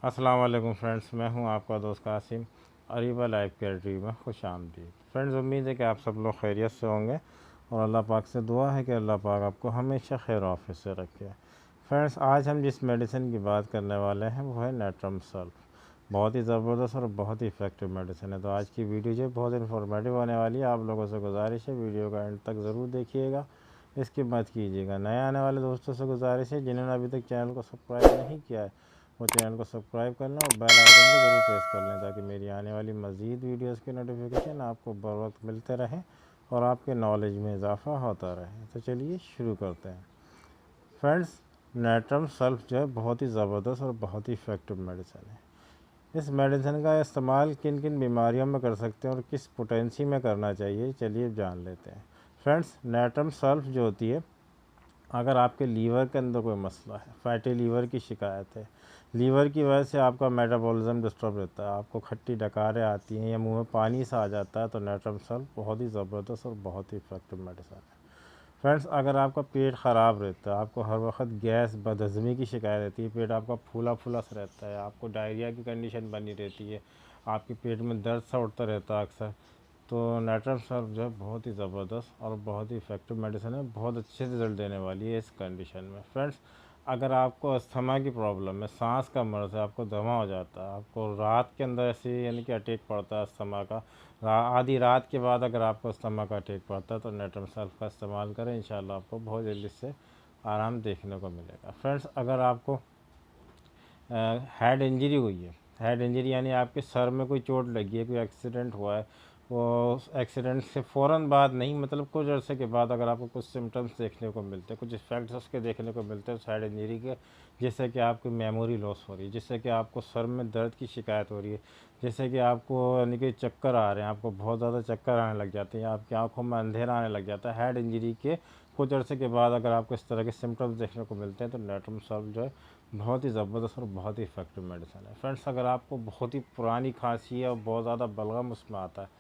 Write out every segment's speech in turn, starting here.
अस्सलाम वालेकुम फ्रेंड्स, मैं हूं आपका दोस्त Kasim. Areeba life care dream में खुश आमदीद। फ्रेंड्स, उम्मीद है कि आप सब लोग खैरियत से होंगे और अल्लाह पाक से दुआ है कि अल्लाह पाक आपको हमेशा खैर ऑफिस से रखे। फ्रेंड्स, आज हम जिस मेडिसिन की बात करने वाले हैं वो है नेट्रम सल्फ। बहुत ही ज़बरदस्त और बहुत ही इफ़ेक्टिव मेडिसिन है। तो आज की वीडियो जो बहुत इन्फॉर्मेटिव होने वाली है। आप लोगों से गुजारिश है वीडियो का एंड तक ज़रूर देखिएगा, इसकी मत कीजिएगा। नए आने वाले दोस्तों से गुजारिश है जिन्होंने अभी तक चैनल को सब्सक्राइब नहीं किया है वो चैनल को सब्सक्राइब कर लें और बेल आइकन को ज़रूर प्रेस कर लें ताकि मेरी आने वाली मज़ीद वीडियोस की नोटिफिकेशन आपको बर वक्त मिलते रहें और आपके नॉलेज में इजाफ़ा होता रहे। तो चलिए शुरू करते हैं। फ्रेंड्स, नेट्रम सल्फ जो है बहुत ही ज़बरदस्त और बहुत ही इफ़ेक्टिव मेडिसिन है। इस मेडिसिन का इस्तेमाल किन किन बीमारियों में कर सकते हैं और किस पोटेंसी में करना चाहिए, चलिए जान लेते हैं। फ्रेंड्स, नेट्रम सल्फ जो होती है, अगर आपके लीवर के अंदर कोई मसला है, फैटी लीवर की शिकायत है, लीवर की वजह से आपका मेटाबॉलिज्म डिस्टर्ब रहता है, आपको खट्टी डकारें आती हैं या मुंह में पानी सा आ जाता है, तो नेट्रम सल्फ बहुत ही ज़बरदस्त और बहुत ही इफ़ेक्टिव मेडिसिन है। फ्रेंड्स, अगर आपका पेट ख़राब रहता है, आपको हर वक्त गैस बदहज़मी की शिकायत रहती है, पेट आपका फूला फूला सा रहता है, आपको डायरिया की कंडीशन बनी रहती है, आपके पेट में दर्द सा उठता रहता है अक्सर, तो नेट्रम सल्फ जो है बहुत ही ज़बरदस्त और बहुत ही इफ़ेक्टिव मेडिसिन है। बहुत अच्छे रिज़ल्ट देने वाली है इस कंडीशन में। फ्रेंड्स, अगर आपको अस्थमा की प्रॉब्लम है, सांस का मर्ज़ है, आपको दमा हो जाता है, आपको रात के अंदर ऐसे यानी कि अटैक पड़ता है अस्थमा का, आधी रात के बाद अगर आपको अस्थमा का अटैक पड़ता है तो नेट्रम सल्फ का इस्तेमाल करें, इंशाल्लाह आपको बहुत जल्दी इससे आराम देखने को मिलेगा। फ्रेंड्स, अगर आपको हेड इंजरी हुई है, हेड इंजरी यानी आपके सर में कोई चोट लगी है, कोई एक्सीडेंट हुआ है, वो एक्सीडेंट से फ़ौरन बाद नहीं, मतलब कुछ अर्से के बाद अगर आपको कुछ सिम्टम्स देखने को मिलते हैं, कुछ इफेक्ट्स उसके देखने को मिलते हैं उस हेड इंजरी के, जैसे कि आपकी मेमोरी लॉस हो रही है, जिससे कि आपको सर में दर्द की शिकायत हो रही है, जैसे कि आपको यानी कि चक्कर आ रहे हैं, आपको बहुत ज़्यादा चक्कर आने लग जाते हैं, आपकी आंखों में अंधेरा आने लग जाता है, हेड इंजरी के कुछ अर्से के बाद अगर आपको इस तरह के सिम्टम्स देखने को मिलते हैं तो नेट्रम सल्फ जो है बहुत ही ज़बरदस्त और बहुत ही इफ़ेक्टिव मेडिसिन है। फ्रेंड्स, अगर आपको बहुत ही पुरानी खांसी है और बहुत ज़्यादा बलगम उसमें आता है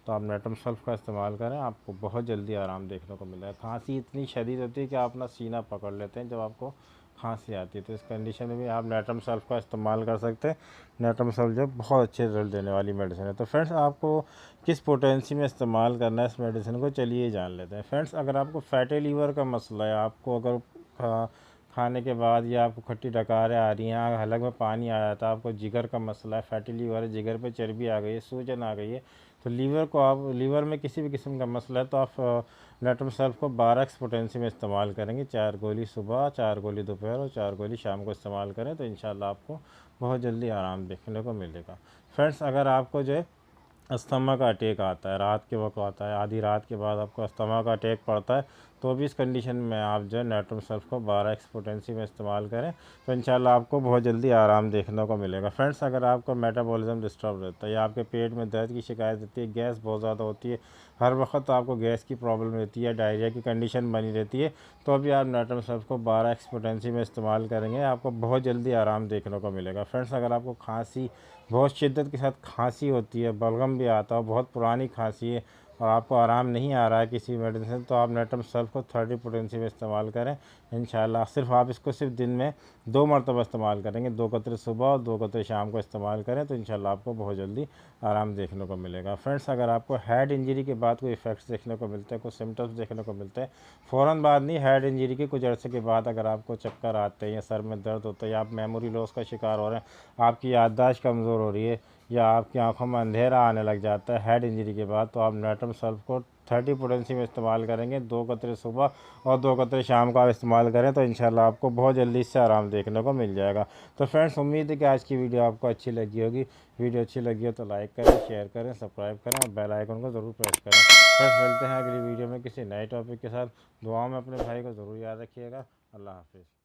तो आप नेट्रम सल्फ का इस्तेमाल करें, आपको बहुत जल्दी आराम देखने को मिलेगा। खांसी इतनी शदीद होती है कि आप अपना सीना पकड़ लेते हैं जब आपको खांसी आती है, तो इस कंडीशन में भी आप नेट्रम सल्फ का इस्तेमाल कर सकते हैं। नेट्रम सल्फ जो बहुत अच्छे रिजल्ट देने वाली मेडिसिन है। तो फ्रेंड्स, आपको किस पोटेंसी में इस्तेमाल करना है इस मेडिसिन को, चलिए जान लेते हैं। फ्रेंड्स, अगर आपको फैटी लीवर का मसला है, आपको अगर खाने के बाद या आपको खट्टी डकारें आ रही हैं, हलक में पानी आ जाता है, आपको जिगर का मसला है, फैटी लीवर है, जिगर पे चर्बी आ गई है, सूजन आ गई है, तो लीवर में किसी भी किस्म का मसला है तो आप नेट्रम सल्फ को 12x पोटेंसी में इस्तेमाल करेंगे। 4 गोली सुबह, 4 गोली दोपहर और 4 गोली शाम को इस्तेमाल करें तो इंशाल्लाह आपको बहुत जल्दी आराम देखने को मिलेगा। फ्रेंड्स, अगर आपको जो है अस्थमा का अटैक आता है, रात के वक्त आता है, आधी रात के बाद आपको अस्थमा का अटैक पड़ता है, तो भी इस कंडीशन में आप जो है नेट्रम सल्फ को 12x पोटेंसी में इस्तेमाल करें तो इंशाल्लाह आपको बहुत जल्दी आराम देखने को मिलेगा। फ्रेंड्स, अगर आपका मेटाबॉलिज्म डिस्टर्ब रहता है या आपके पेट में दर्द की शिकायत रहती है, गैस बहुत ज़्यादा होती है, हर वक्त आपको गैस की प्रॉब्लम रहती है, डायरिया की कंडीशन बनी रहती है, तो अभी आप नेट्रम सल्फ को 12x पोटेंसी में इस्तेमाल करेंगे, आपको बहुत जल्दी आराम देखने को मिलेगा। फ्रेंड्स, अगर आपको खांसी बहुत शिद्दत के साथ खांसी होती है, बलगम भी आता है, बहुत पुरानी खांसी है और आपको आराम नहीं आ रहा है किसी मेडिसिन, तो आप नेट्रम सल्फ को 30 पोटेंसी में इस्तेमाल करें इंशाल्लाह। सिर्फ आप इसको सिर्फ दिन में 2 मरतबा इस्तेमाल करेंगे, 2 कतरे सुबह और 2 कतरे शाम को इस्तेमाल करें तो इंशाल्लाह आपको बहुत जल्दी आराम देखने को मिलेगा। फ्रेंड्स, अगर आपको हेड इंजरी के बाद कोई इफेक्ट्स देखने को मिलते हैं, कुछ सिम्टम्स देखने को मिलते हैं, फ़ौरन बाद नहीं, हेड इंजरी के कुछ अर्से के बाद अगर आपको चक्कर आते हैं या सर में दर्द होता है या आप मेमोरी लॉस का शिकार हो रहे हैं, आपकी याददाश्त कमज़ोर हो रही है या आपकी आंखों में अंधेरा आने लग जाता है हेड इंजरी के बाद, तो आप नेट्रम सल्फ को 30 पोटेंसी में इस्तेमाल करेंगे, 2 कतरे सुबह और 2 कतरे शाम को आप इस्तेमाल करें तो इंशाल्लाह आपको बहुत जल्दी इससे आराम देखने को मिल जाएगा। तो फ्रेंड्स, उम्मीद है कि आज की वीडियो आपको अच्छी लगी होगी। वीडियो अच्छी लगी हो तो लाइक करें, शेयर करें, सब्सक्राइब करें और बेल आइकन को ज़रूर प्रेस करें। फ्रेंड्स, मिलते हैं अगली वीडियो में किसी नए टॉपिक के साथ। दुआ में अपने भाई को ज़रूर याद रखिएगा। अल्लाह हाफिज़।